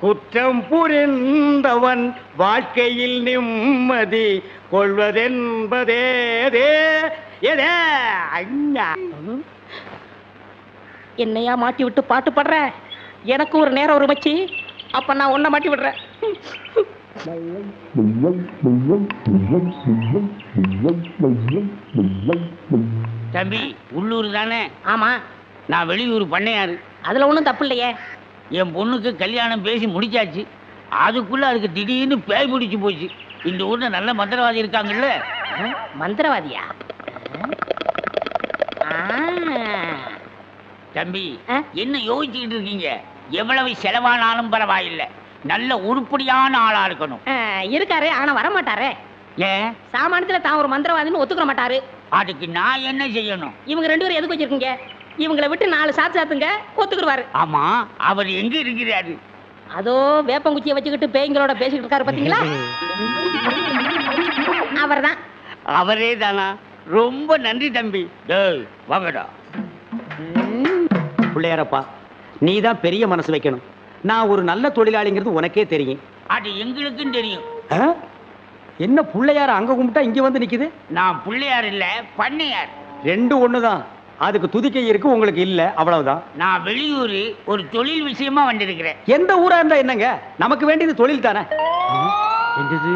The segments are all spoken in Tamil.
குற்றம் புரிந்தவன் வாழ்க்கையில் நிம்மதி கொள்வதென்பதே என்னையா மாட்டி விட்டு பாட்டு பாடுற? எனக்கு ஒரு நேரம் ஒரு மச்சி, அப்ப நான் உன்னை மாட்டி விடுறேன். தம்பி உள்ளூர் தானே? ஆமா. நான் வெளியூர் பண்ணையாரு. அதுல ஒண்ணும் தப்பு இல்லையே. என் பொண்ணுக்கு கல்யாணம் பேசி முடிச்சாச்சு. அதுக்குள்ள அதுக்கு திடீர்னு பேய் பிடிச்சு போச்சு. இந்த ஊர்ல நல்ல மந்திரவாதி இருக்காங்கல்ல. மந்திரவாதியா? தம்பி என்ன யோசிச்சுக்கிட்டு இருக்கீங்க? எவ்வளவு செலவானாலும் பரவாயில்லை, நல்ல உருப்படியான ஆளா இருக்கணும். இருக்காரு, ஆனா வர மாட்டாரே. ஏன்? சாமானியத்துல தான் ஒரு மந்திரவாதின்னு ஒத்துக்க மாட்டாரு. அதுக்கு நான் என்ன செய்யணும்? இவங்க 2 பேரும் எதுக்கு வச்சிருக்கீங்க? இவங்களை விட்டு 4 சாத்துங்க, ஒத்துக்குருவாரு. ஆமா, அவர் எங்க இருக்கிறாரு? அதோ வேப்பங்குச்சியை வச்சுக்கிட்டு பேய்களோட பேசிக்கிட்டு இருக்காரு, பாத்தீங்களா? அவர்தான். அவரே தானா? ரொம்ப நன்றி தம்பி. வாங்கடா. பிள்ளையாரப்பா, நீ தான் பெரிய மனசு வைக்கணும். நான் ஒரு நல்ல தொழிலாளிங்கிறது உனக்கே தெரியும். அது எங்களுக்கும் தெரியும். என்ன பிள்ளையார அங்க கும்பிட்டா இங்க வந்து நிக்குது? நான் பிள்ளையார் இல்ல, பண்ணையார். 2 ஒண்ணுதான். அதுக்கு துதிக்கை இருக்கு, உங்களுக்கு இல்ல, அவ்வளவுதான். நான் வெளியூர் ஒரு தொழில் விஷயமா வந்திருக்கிறேன். எந்த ஊரா இருந்தா என்னங்க, நமக்கு வேண்டியது தொழில் தானே. என்னது,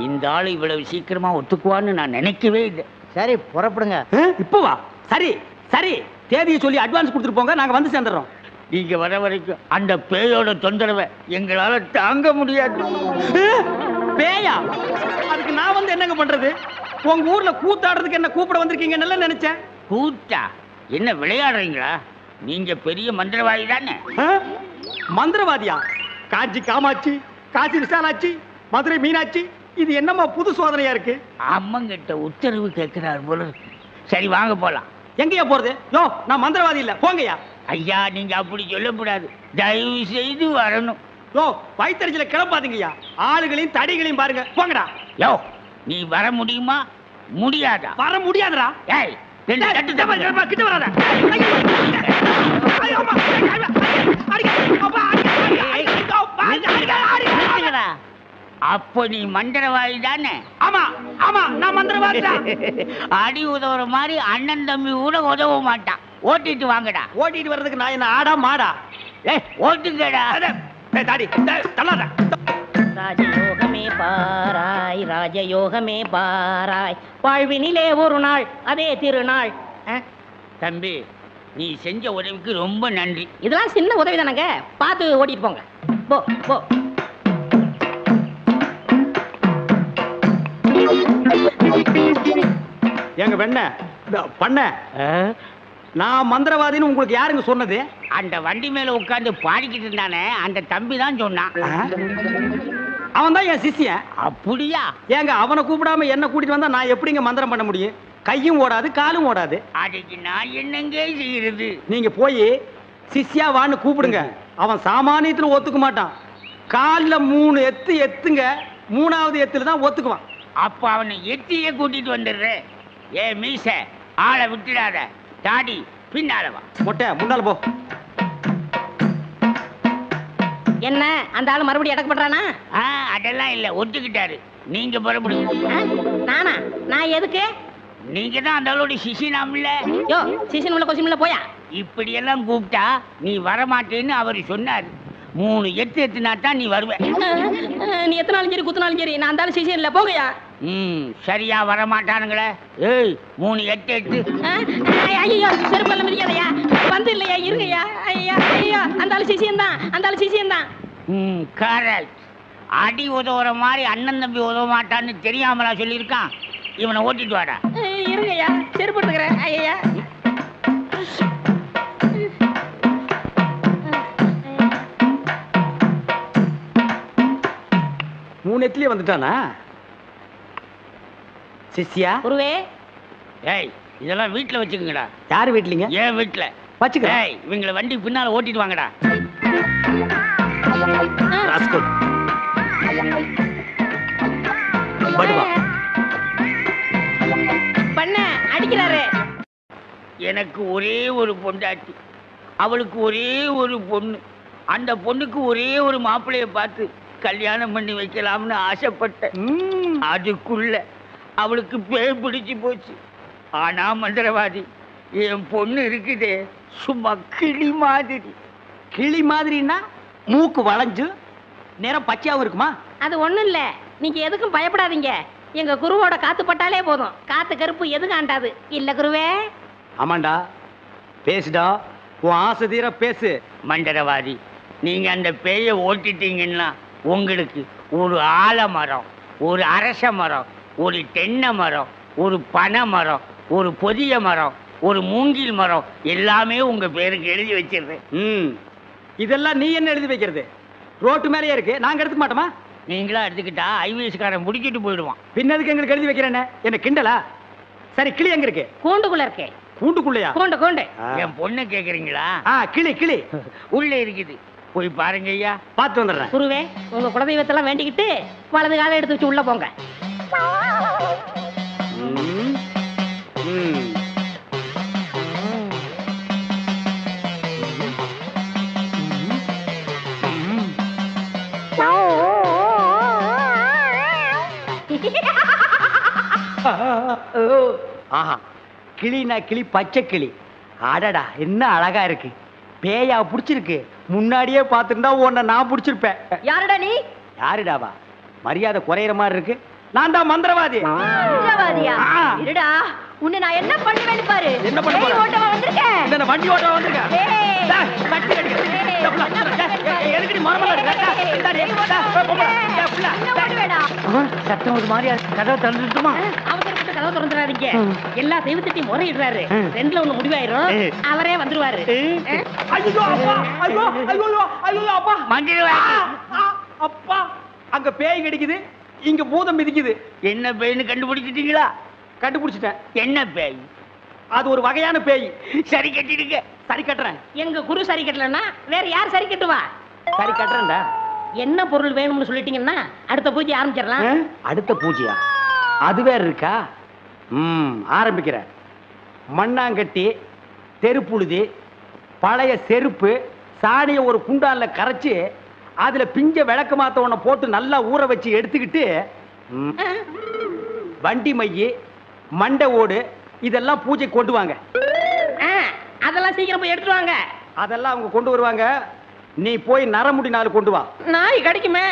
இந்த ஆளு இவ்வளவு சீக்கிரமா ஒத்துக்குவான்னு நான் நினைக்கவே இல்லை. சரி புறப்படுங்க. இப்போ வா. சரி சரி, தேதியை சொல்லி அட்வான்ஸ் கொடுத்துட்டு போங்க, நாங்க வந்து சேர்ந்துடுறோம். நீங்க வர வரைக்கும் அந்த பேயோட தொந்தரவை எங்களால தாங்க முடியாது. பேயா? அதுக்கு நான் வந்து என்னங்க பண்றது? உங்க ஊர்ல கூத்தாடுறதுக்கு என்ன கூப்பிட வந்திருக்கீங்க நல்லா நினைச்சேன். கூத்தா? என்ன விளையாடுறீங்களா? நீங்க பெரிய மந்திரவாதி தானே? மந்திரவாதியா? காஞ்சி காமாட்சி, காசி விசாலாட்சி, மதுரை மீனாட்சி, இது என்னமா புது சோதனையா இருக்கு? அம்மங்கிட்ட உத்தரவு கேட்கிறார் போல. சரி வாங்க போலாம். எங்கயா போறது? யோ, நான் மந்திரவாதி இல்ல, போங்கயா. ஐயா, நீங்க அப்படி சொல்லக்கூடாது, தயவு செய்து வரணும். யோ, வயித்தறிச்சல கிளப்பாதீங்கய்யா. ஆளுகளையும் தடிகளையும் பாருங்க, போங்கடா. யோ, நீ வர முடியுமா முடியாதா? வர முடியாதுடா. ஏய், 2 தட்டு கிட்ட வராத. அப்போ நீ மந்திரவாதி தானே? ஆமா ஆமா, நான் மந்திரவாதி தான். அடி உதவுற மாதிரி அண்ணன் தம்பி கூட உதவ மாட்டான். ஓட்டிட்டு வாங்கடா. ஓட்டிட்டு வர்றதுக்கு நான் என்ன ஆடா மாடா? ஏய், ஓட்டுங்கடா. தாடி தள்ளாத. ராஜயோகமே பாராய், ராஜயோகமே பாராய், வாழ்வினிலே ஒரு நாள் அதே திருநாள். தம்பி, நீ செஞ்ச உதவிக்கு ரொம்ப நன்றி. இதெல்லாம் சின்ன உதவி தானங்க, பார்த்து ஓட்டிட்டு போங்க. போ போ. எங்க வெண்ண பண்ண, நான் மந்திரவாதின்னு உங்களுக்கு யாருங்க சொன்னது? அந்த வண்டி மேல உட்கார்ந்து பாடிக்கிட்டு இருந்தானே, அந்த தம்பி தான் சொன்னான். அவன் தான் என் சிஷ்யன். அப்படியா? ஏங்க, அவனை கூப்பிடாம என்ன கூட்டிட்டு வந்தா நான் எப்படிங்க மந்திரம் பண்ண முடியும்? கையும் ஓடாது, காலும் ஓடாது. அதுக்கு நான் என்னங்க செய்யறது? நீங்க போய் சிஷ்யா வான்னு கூப்பிடுங்க. அவன் சாமானியத்துல ஒத்துக்க மாட்டான். காலில் 3 எத்து எத்துங்க, 3வது எத்துல தான் ஒத்துக்குவான். அப்ப அவனை எத்தியே கூட்டிட்டு வந்துடுறேன். ஏ மீச, ஆளை விட்டுடாத. தாடி பின்னால வா. மொட்டை முன்னால போ. என்ன, அந்த ஆளு மறுபடியும் அடக்க பண்றானா? அதெல்லாம் இல்ல, ஒத்துக்கிட்டாரு. நீங்க புறப்படுங்க. நானா? நான் எதுக்கு? நீங்க தான் அந்த ஆளோட சிசினாம்ல. யோ, சிசின் உள்ள கொசின்ல போயா. இப்படி எல்லாம் கூப்பிட்டா நீ வரமாட்டேன்னு அவர் சொன்னாரு. 3 எத்து எத்துனா தான் நீ வருவ. நீ எத்தனாலும் சரி குத்துனாலும் சரி, நான் அந்த ஆளு சிசின் இல்ல, போங்கயா. சரியா வரமாட்டானுங்களே. ஏய், 3 எட்டு எட்டு. ஐயோ, செருப்பல்ல மிதிக்காதயா. வந்து இல்லையா, இருங்கய்யா. ஐயா ஐயா, அந்த ஆளு சிசியன் தான், அந்த ஆளு சிசியன் தான். கரெக்ட். அடி உதவுற மாதிரி அண்ணன் தம்பி உதவ மாட்டான்னு தெரியாமலா சொல்லியிருக்கான்? இவனை ஓட்டிட்டு வாடா. இருங்கய்யா, செருப்பு எடுத்துக்கிறேன். ஐயா, 3 எத்துலயே வந்துட்டானா சிஷ்யா? குருவே. ஏய், இதெல்லாம் வீட்டுல வச்சுக்கங்கடா. யாரு வீட்லீங்க? ஏன் வீட்டுல வச்சுக்கிறேன். ஏய், இவங்களை வண்டி பின்னால ஓட்டிட்டு வாங்கடா. ராஸ்கல். படுவா. பண்ண அடிக்கிறாரு. எனக்கு ஒரே ஒரு பொண்டாட்டி, அவளுக்கு ஒரே ஒரு பொண்ணு. அந்த பொண்ணுக்கு ஒரே ஒரு மாப்பிள்ளைய பார்த்து கல்யாணம் பண்ணி வைக்கலாம்னு ஆசைப்பட்டேன். அதுக்குள்ள அவளுக்கு பேய் பிடிச்சு போச்சு. ஆனா மந்திரவாதி, என் பொண்ணு இருக்குதே சும்மா கிளி மாதிரி. கிளி மாதிரின்னா மூக்கு வளைஞ்சு நேரம் பச்சையாவும் இருக்குமா? அது ஒண்ணும் இல்ல, நீங்க எதுக்கும் பயப்படாதீங்க. எங்க குருவோட காத்து பட்டாலே போதும், காத்து கருப்பு எதுவும் ஆண்டாது. இல்ல குருவே? ஆமாண்டா, பேசுடா, உன் ஆசை தீர பேசு. மந்திரவாதி, நீங்க அந்த பேயை ஓட்டிட்டீங்கன்னா உங்களுக்கு ஒரு ஆலமரம், ஒரு அரச மரம், ஒரு தென்னை மரம், ஒரு பனை மரம், ஒரு பொதிய மரம், ஒரு மூங்கில் மரம் எல்லாமே உங்க பேருக்கு எழுதி வச்சிருந்தேன். இதெல்லாம் நீ என்ன எழுதி வைக்கிறது? ரோட்டு மேலேயே இருக்கு, நாங்க எடுத்துக்க மாட்டோமா? நீங்களா எடுத்துக்கிட்டா ஐவிஎஸ்காரன் முடிக்கிட்டு போயிடுவான். பின்னதுக்கு எங்களுக்கு எழுதி வைக்கிறேன்னு என்ன கிண்டலா? சரி, கிளி எங்க இருக்கு? கூண்டுக்குள்ள இருக்கே. கூண்டுக்குள்ளையா? கூண்டு கூண்டு. என் பொண்ணை கேக்குறீங்களா? கிளி கிளி உள்ள இருக்குது, போய் பாருங்க ஐயா. பார்த்து வந்துடுறேன். குருவே, உங்க குலதெய்வத்தெல்லாம் வேண்டிக்கிட்டு வலது காலை எடுத்து வச்சு உள்ள போங்க. ஆஹா, கிளினா கிளி, பச்சை கிளி. அடடா, என்ன அழகா இருக்கு. பேயா புடிச்சிருக்கு. முன்னாடியே பார்த்துருந்தா உன்னை நான் புடிச்சிருப்பேன். யாருடா நீ? யாருடாவா? மரியாதை குறையிற மாதிரி இருக்கு. நான் தான் மந்திரவாதி. மந்திரவாதியா? இருடா, உன்னை நான் என்ன பண்ணுவேன்னு பாரு. என்ன பண்ண போற? ஓட்டமா வந்திருக்கேன். இந்த வண்டி ஓட்டமா வந்திருக்கேன். டேய், கட்டி அடிக்க. எதுக்கு மரமா சத்தம் ஒரு மாதிரியா கதவை திறந்துட்டுமா? அவசரப்பட்டு கதவை திறந்துடாதீங்க. எல்லா தெய்வத்திட்டையும் முறையிடுறாரு. ரெண்டுல ஒண்ணு முடிவாயிரும், அவரே வந்துருவாரு. ஐயோ அப்பா, ஐயோ ஐயோ ஐயோ அப்பா, மந்திரவாதி அப்பா, அங்க பேய் கிடைக்குது, இங்க பூதம் மிதிக்குது. என்ன பேய்னு கண்டுபிடிச்சிட்டீங்களா? கண்டுபிடிச்சிட்டேன். என்ன பேய்? அது ஒரு வகையான பேய். சரி கட்டிடுங்க. சரி கட்டுறேன். எங்க குரு சரி கட்டலன்னா வேற யார் சரி கட்டுவா? சரி கட்டுறேன்டா. என்ன பொருள் வேணும்னு சொல்லிட்டீங்கன்னா அடுத்த பூஜை ஆரம்பிச்சிடலாம். அடுத்த பூஜையா? அது வேற இருக்கா? ஆரம்பிக்கிறேன். மண்ணாங்கட்டி, தெருப்புழுதி, பழைய செருப்பு, சாணியை ஒரு குண்டான்ல கரைச்சு அதுல பிஞ்ச விளக்கு மாத்த ஒண்ண போட்டு நல்லா ஊற வச்சு எடுத்துக்கிட்டு வண்டி மைய, மண்டை ஓடு இதெல்லாம் பூஜை கொண்டு வாங்க. அதெல்லாம் சீக்கிரம் போய் எடுத்துட்டு வாங்க. அதெல்லாம் அவங்க கொண்டு வருவாங்க. நீ போய் நரமுடி நாள் கொண்டு வா. நாய் கிடைக்குமே.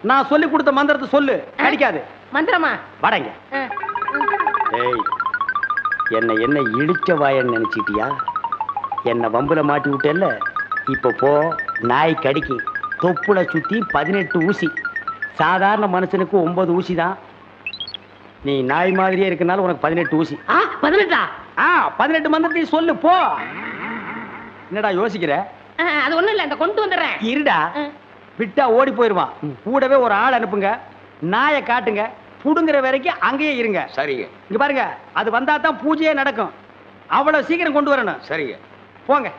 நான் சொல்லி கொடுத்த மந்திரத்தை சொல்லு. கிடைக்காது. மந்திரமா? வடங்க. ஏய், என்ன இழிச்ச வாயன்னு நினைச்சிட்டியா? என்ன வம்புல மாட்டி விட்டேல்ல, இப்ப போ. நாய் கடிக்கு. தொப்புல சுத்தி 18 ஊசி. சாதாரண மனுஷனுக்கு 9 ஊசி தான். நீ நாய் மாதிரியே இருக்கனால உனக்கு 18 ஊசி. 18? 18 மந்திரத்தையும் சொல்லு போ. என்னடா யோசிக்கிற? அது ஒண்ணும் இல்ல, இந்த கொண்டு வந்துடுறேன். இருடா, விட்டா ஓடி போயிருவான். கூடவே ஒரு ஆள் அனுப்புங்க. நாயை காட்டுங்க. புடுங்குற வரைக்கும் அங்கேயே இருங்க. சரிங்க. இங்க பாருங்க, அது வந்தா தான் பூஜையே நடக்கும். அவ்வளவு சீக்கிரம் கொண்டு வரணும். சரிங்க. போங்க.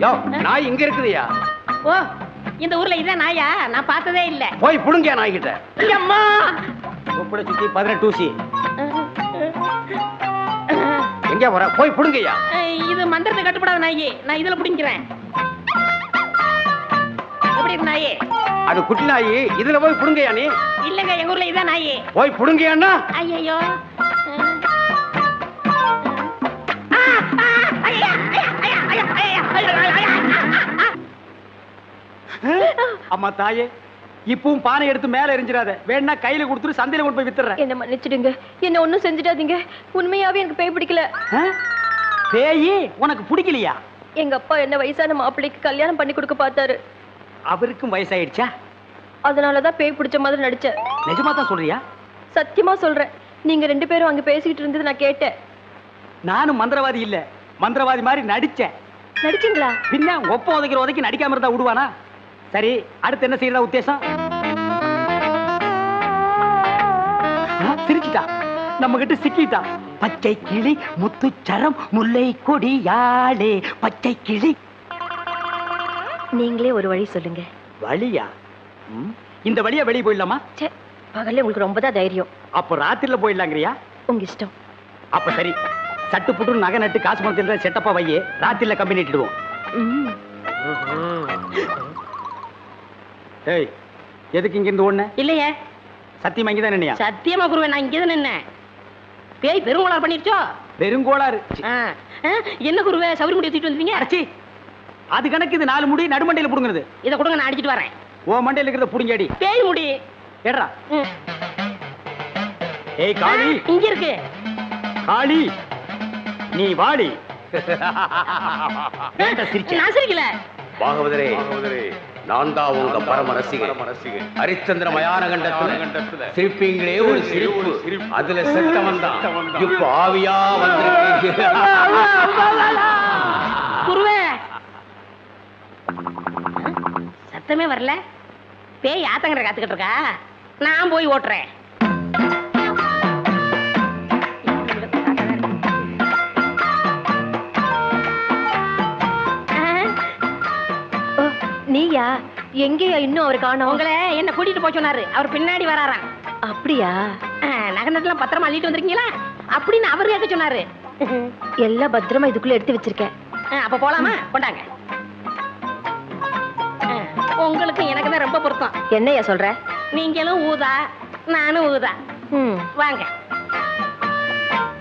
யோ, நாய் இங்க இருக்குதுயா. ஓ, இந்த ஊர்ல இதான் நாயா? நான் பார்த்ததே இல்ல. போய் புடுங்க நாய் கிட்ட. அம்மா, தொப்புளை சுத்தி 18 ஊசி. எங்க வர? போய் புடுங்கய்யா. இது மந்திரத்தை கட்டுப்படாத நாயி. நான் இதுல புடிங்கிறேன். எப்படி இருக்கு நாயி? அது குட்டி நாயி. இதுல போய் புடுங்கய்யா நீ. இல்லங்க, எங்க ஊர்ல இதான் நாயி. போய் புடுங்கய்யான்னா. ஐயோ, அம்மா தாயே, இப்பவும் பானை எடுத்து மேல எரிஞ்சிடாத. வேணா கையில கொடுத்துட்டு சந்தையில கொண்டு போய் வித்துறேன். என்ன மன்னிச்சிடுங்க, என்ன ஒண்ணும் செஞ்சிடாதீங்க. உண்மையாவே எனக்கு பேய் பிடிக்கல. பேயி உனக்கு பிடிக்கலையா? எங்க அப்பா என்ன வயசான மாப்பிள்ளைக்கு கல்யாணம் பண்ணி கொடுக்க பார்த்தாரு. அவருக்கும் வயசாயிடுச்சா? அதனாலதான் பேய் பிடிச்ச மாதிரி நடிச்சேன். நிஜமா தான் சொல்றியா? சத்தியமா சொல்றேன். நீங்க 2 பேரும் அங்க பேசிக்கிட்டு இருந்தது நான் கேட்டேன். நானும் மந்திரவாதி இல்ல, மந்திரவாதி மாதிரி நடிச்சேன். நடிச்சீங்களா? பின்ன ஒப்ப உதைக்கிற உதைக்கு நடிக்காம இருந்தா விடுவானா? சரி, அடுத்து என்ன செய்யறதா உத்தேசம்? சிரிச்சிட்டா, நம்ம கிட்ட சிக்கிட்டா. பச்சை கிளி முத்துச்சரம் முல்லை கொடியாளே பச்சை கிளி. நீங்களே ஒரு வழி சொல்லுங்க. வழியா? இந்த வழியா வெளியே போயிடலாமா? பகல்ல உங்களுக்கு ரொம்ப தான் தைரியம். அப்ப ராத்திரில போயிடலாங்கிறியா? உங்க இஷ்டம். அப்ப சரி, சட்டு புட்டு நகை நட்டு காசு பணத்தில் செட்டப்பா வையே, ராத்திரில கம்பெனி இட்டுடுவோம். ம். ஏய், எதுக்கு இங்க இருந்து ஓடுன? இல்லையே, சத்தியமா இங்கதான் நின்னையா? சத்தியமா குருவே நான் இங்கதான் நின்னேன். பேய் பெருங்கோளாறு பண்ணிருச்சோ? வெறுங்கோளாறு. என்ன குருவே சவுரி முடி தூக்கிட்டு வந்தீங்க? அடச்சி, அது கணக்கு. இது 4 முடி நடுமண்டையில புடுங்குறது. இதை கொடுங்க, நான் அடிச்சிட்டு வரேன். ஓ மண்டையில இருக்கிறத புடுங்கடி. பேய் முடி ஏடா. ம். ஏய் காளி, இங்க இருக்கு. காளி நீ வாடி. நான் சிரிக்கல. பாகவதரே, நான் தான் உங்க பரம ரசிகன். ஹரிச்சந்திர மயான கண்டத்துல சிரிப்பீங்களே ஒரு சிரிப்பு, அதுல செத்தவன் தான் இப்ப ஆவியா வந்திருக்கு. குருவே சத்தமே வரல. பேய் ஆத்தங்கரை காத்துக்கிட்டு இருக்கா, நான் போய் ஓட்டுறேன். ஓ, நீயா? எங்கேயா இன்னும் அவர் காணோம்? உங்களை என்ன கூட்டிட்டு போய் சொன்னாரு, அவர் பின்னாடி வராராம். அப்படியா? நகனத்தெல்லாம் பத்திரமா அள்ளிட்டு வந்திருக்கீங்களா அப்படின்னு அவர் கேட்க சொன்னாரு. எல்லாம் பத்திரமா இதுக்குள்ள எடுத்து வச்சிருக்கேன். அப்ப போலாமா? கொண்டாங்க. உங்களுக்கு எனக்கு தான் ரொம்ப பொருத்தம். என்னையா சொல்ற? நீங்களும் ஊதா, நானும் ஊதா. ம். வாங்க.